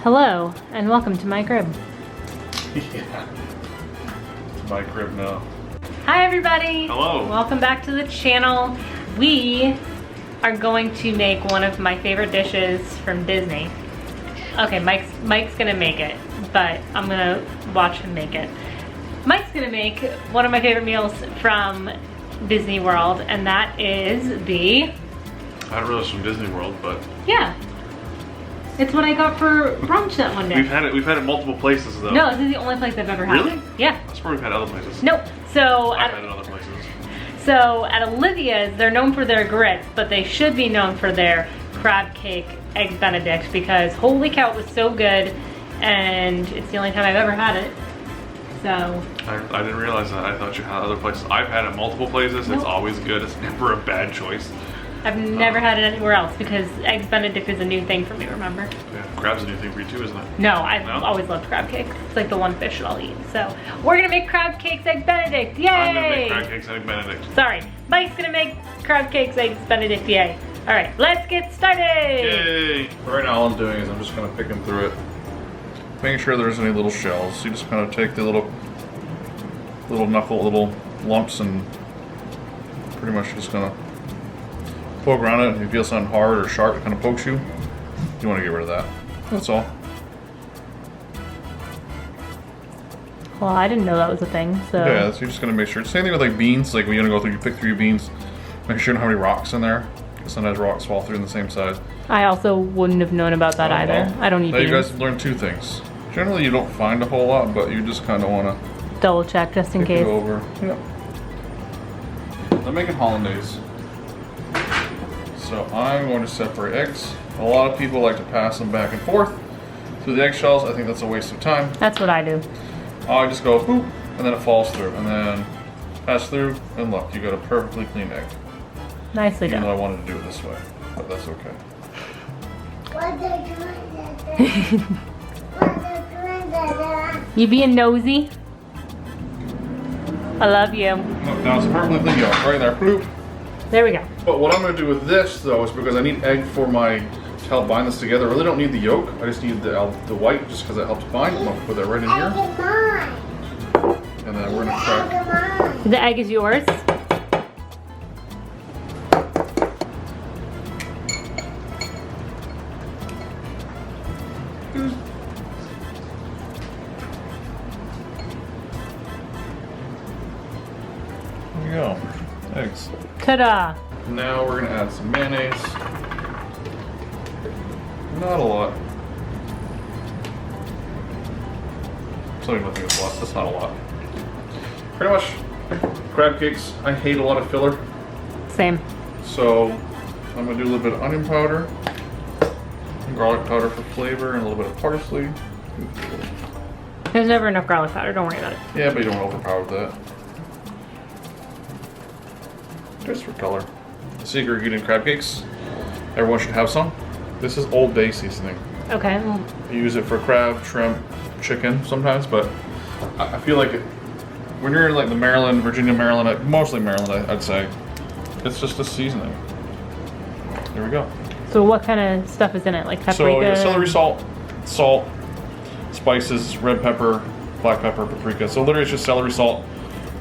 Hello, and welcome to my crib. Yeah. It's my crib now. Hi everybody! Hello. Welcome back to the channel. We are going to make one of my favorite dishes from Disney. Okay, Mike's gonna make it, but I'm gonna watch him make it. Mike's gonna make one of my favorite meals from Disney World, and that is the... I don't realize from Disney World, but... Yeah. It's what I got for brunch that one day. We've had it multiple places though. No, this is the only place I've ever had Really? it. Yeah. I swear we've had other places. Nope. So I've had it other places. So at Olivia's, they're known for their grits, but they should be known for their Crab Cake Eggs Benedict because holy cow, it was so good, and it's the only time I've ever had it. So I didn't realize that. I thought you had other places. I've had it multiple places. Nope. It's always good. It's never a bad choice. I've never had it anywhere else because Eggs Benedict is a new thing for me, remember? Yeah, crab's a new thing for you too, isn't it? No, I've always loved crab cakes. It's like the one fish that I'll eat. So we're gonna make crab cakes eggs Benedict. Yay! I'm gonna make crab cakes eggs Benedict. Sorry, Mike's gonna make crab cakes eggs Benedict. Yay! All right, let's get started. Yay! Right now all I'm doing is I'm just gonna pick them through it, making sure there's any little shells. You just kind of take the little lumps and pretty much just gonna poke around it. If you feel something hard or sharp, it kind of pokes you. You want to get rid of that. That's all. Well, I didn't know that was a thing, so... Yeah, so you're just going to make sure. Same thing with like beans. Like when you're going to go through, you pick through your beans. Make sure you don't have any rocks in there. Because sometimes rocks fall through on the same side. I also wouldn't have known about that either. Well, I don't eat now beans. you guys learned two things. Generally, you don't find a whole lot, but you just kind of want to double check just in pick case. it over. Yep. I'm making hollandaise. So I'm going to separate eggs. A lot of people like to pass them back and forth through the eggshells. I think that's a waste of time. That's what I do. I just go boop, and then it falls through, and then pass through, and look, you got a perfectly clean egg. Nicely Even done. though I wanted to do it this way, but that's okay. You being nosy? I love you. Look, now it's a perfectly clean yolk, right there, bloop. There we go. But what I'm going to do with this, though, is because I need egg for to help bind this together. I really don't need the yolk. I just need the white, just because it helps bind. I'm going to put that right in here. And then we're going to crack. The egg is yours. There we go. Eggs. Ta-da! Now we're going to add some mayonnaise. Not a lot. Some people think it's a lot. That's not a lot. Pretty much, crab cakes, I hate a lot of filler. Same. So I'm going to do a little bit of onion powder, garlic powder for flavor, and a little bit of parsley. There's never enough garlic powder, don't worry about it. Yeah, but you don't want to overpower that. Just for color. The secret ingredient in crab cakes, everyone should have some. This is Old Bay seasoning. Okay. Well, You use it for crab, shrimp, chicken sometimes, but I feel like when you're in like the Maryland, Virginia, Maryland, mostly Maryland, I'd say, it's just a seasoning. There we go. so what kind of stuff is in it? Like paprika? So yeah, celery salt, spices, red pepper, black pepper, paprika. So literally it's just celery salt,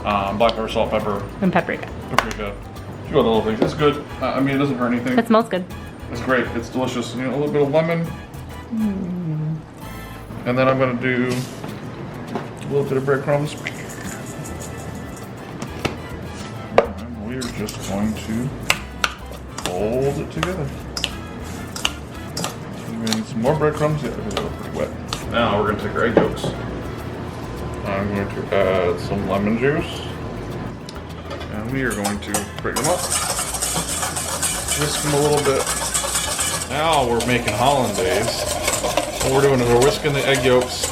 black pepper, salt, pepper, And paprika. paprika. A few other little things. It's good. I mean, it doesn't hurt anything. That smells good. It's great. It's delicious. You know, a little bit of lemon. And then I'm going to do a little bit of breadcrumbs. And we're just going to fold it together. We're going to need some more breadcrumbs. Yeah, because they're pretty wet. Now we're going to take our egg yolks. I'm going to add some lemon juice. And we are going to break them up. Whisk them a little bit. Now we're making hollandaise. What we're doing is we're whisking the egg yolks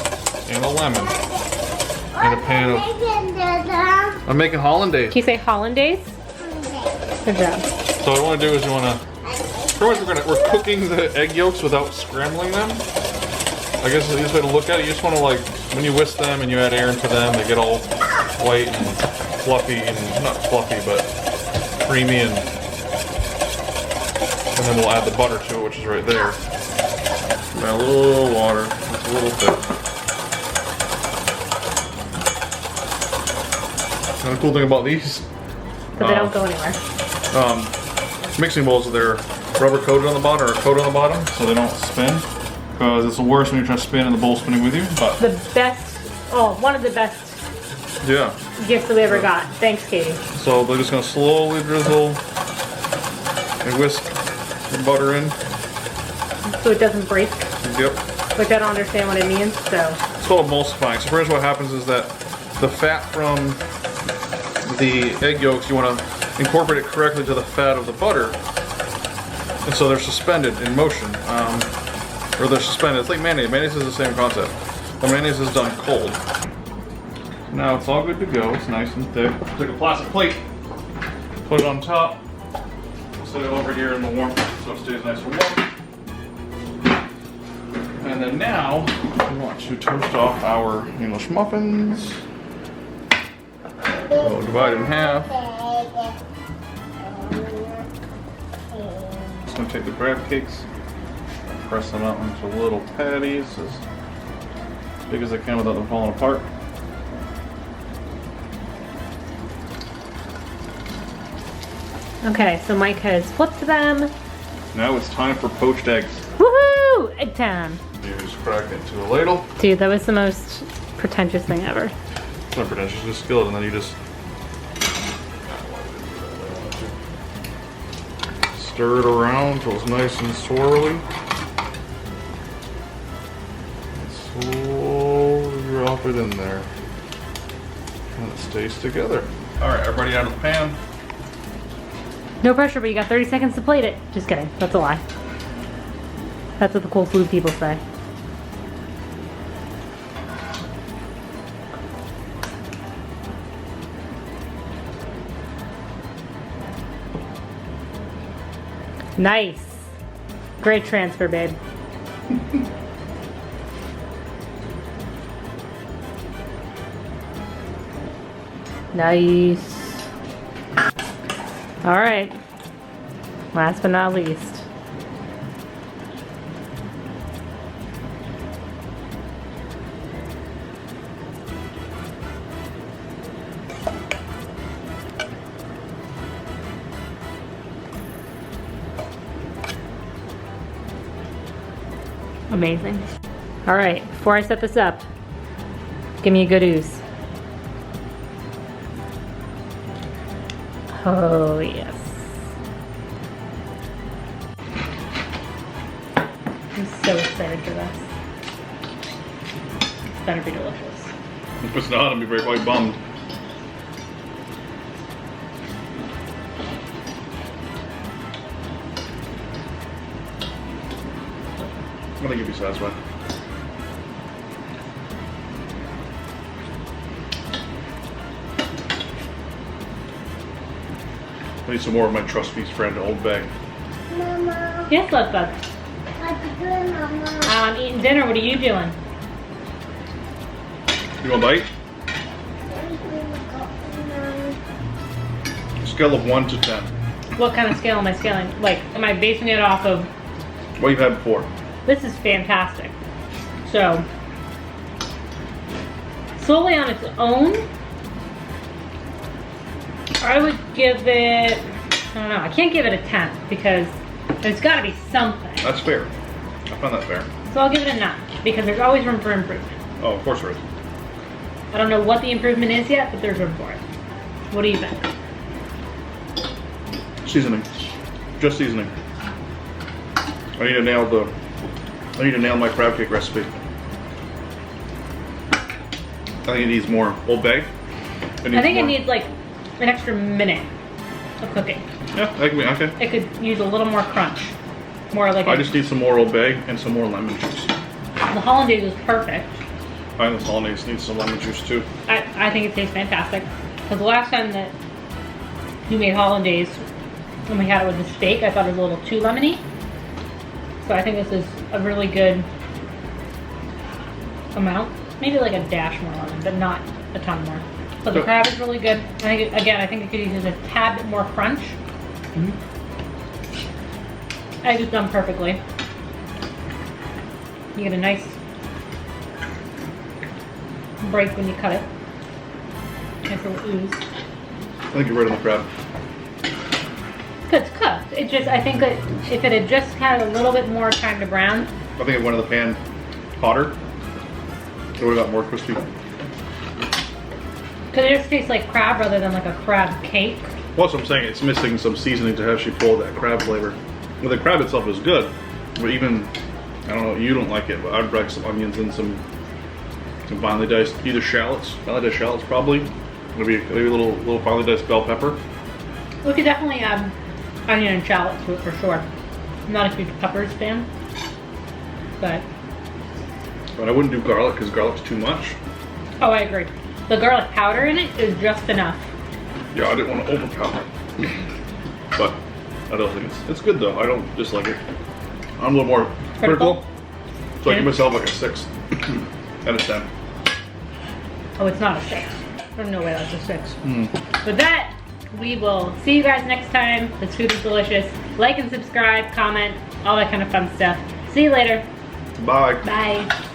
and the lemon in a pan of... I'm making hollandaise. Can you say hollandaise? Good job. So what I want to do is pretty much we're cooking the egg yolks without scrambling them. I guess the easiest way to look at it, you just want to like, when you whisk them and you add air into them, they get all white and fluffy, and not fluffy, but creamy, and then we'll add the butter to it, which is right there. Add a little water, just a little bit. And the cool thing about these, So they don't go anywhere. mixing bowls, they're rubber coated on the bottom or coated on the bottom, so they don't spin. Because it's the worst when you're trying to spin and the bowl's spinning with you. But The best, one of the best yeah. gifts that we ever got. Thanks, Katie. So they're just gonna slowly drizzle and whisk the butter in. So it doesn't break, Yep. which I don't understand what it means, so. It's called emulsifying. So first what happens is that the fat from the egg yolks, you want to incorporate it correctly to the fat of the butter. And so they're suspended in motion. Or they're suspended. It's like mayonnaise. Mayonnaise is the same concept. The mayonnaise is done cold. Now it's all good to go. It's nice and thick. Take a plastic plate, put it on top, set it over here in the warmth so it stays nice and warm. And then now we want to toast off our English muffins. We'll divide it in half. Just gonna take the crab cakes, press them out into little patties as big as I can without them falling apart. Okay, so Mike has flipped them. Now it's time for poached eggs. Woohoo! Egg time. You just crack it into a ladle. Dude, that was the most pretentious thing ever. It's not pretentious, just skillet, and then you just stir it around until it's nice and swirly. And slowly drop it in there. And it stays together. Alright, everybody out of the pan. No pressure, but you got 30 seconds to plate it. Just kidding. That's a lie. That's what the cool food people say. Nice. Great transfer, babe. Nice. All right. Last but not least. Amazing. All right, before I set this up, give me a good ooze. Oh, yes. I'm so excited for this. This better be delicious. If it's not, I'll be very quite bummed. I think you'll be satisfied. I need some more of my trust feast friend, Old Bay. Mama, Yes, love bug. what you doing, Mama? I'm eating dinner. What are you doing? You want a bite? Scale of 1 to 10. What kind of scale am I scaling? Like, am I basing it off of? What you've had before. This is fantastic. So, solely on its own, I would give it, I don't know, I can't give it a 10 because there's got to be something. That's fair. I found that fair. So I'll give it a 9 because there's always room for improvement. Oh, of course there is. I don't know what the improvement is yet, but there's room for it. What do you think? Seasoning. Just seasoning. I need to nail my crab cake recipe. I think it needs more Old Bay. I think it needs like an extra minute of cooking. Yeah, that can be okay. It could use a little more crunch. More like I just need some more Old Bay and some more lemon juice. the hollandaise is perfect. I think this hollandaise needs some lemon juice too. I think it tastes fantastic. Because the last time that you made hollandaise, when we had it with the steak, I thought it was a little too lemony. So I think this is a really good amount. Maybe like a dash more lemon, but not a ton more. But the crab is really good. I think I think it could use a tad bit more crunch. Mm-hmm. Egg is done perfectly. You get a nice break when you cut it. Nice little ooze. I think you're right on the crab. It's cooked. It just, I think that if it had just had a little bit more time to brown. I think if it went in the pan hotter, it would have got more crispy. Because it just tastes like crab rather than like a crab cake. Well, that's what I'm saying. It's missing some seasoning to actually pull that crab flavor. Well, the crab itself is good, but even, I don't know, you don't like it, but I'd break some onions and some finely diced, either shallots, finely diced shallots probably, maybe a little finely diced bell pepper. We could definitely add onion and shallot to it for sure. I'm not a huge peppers fan, but I wouldn't do garlic because garlic's too much. oh, I agree. The garlic powder in it is just enough. Yeah, I didn't want to overpower it, but I don't think it's good though. I don't dislike it. I'm a little more critical, so I give myself like a 6 out of 10. Oh, it's not a 6. There's no way that's a 6. With that, we will see you guys next time. This food is delicious. Like and subscribe, comment, all that kind of fun stuff. See you later. Bye. Bye.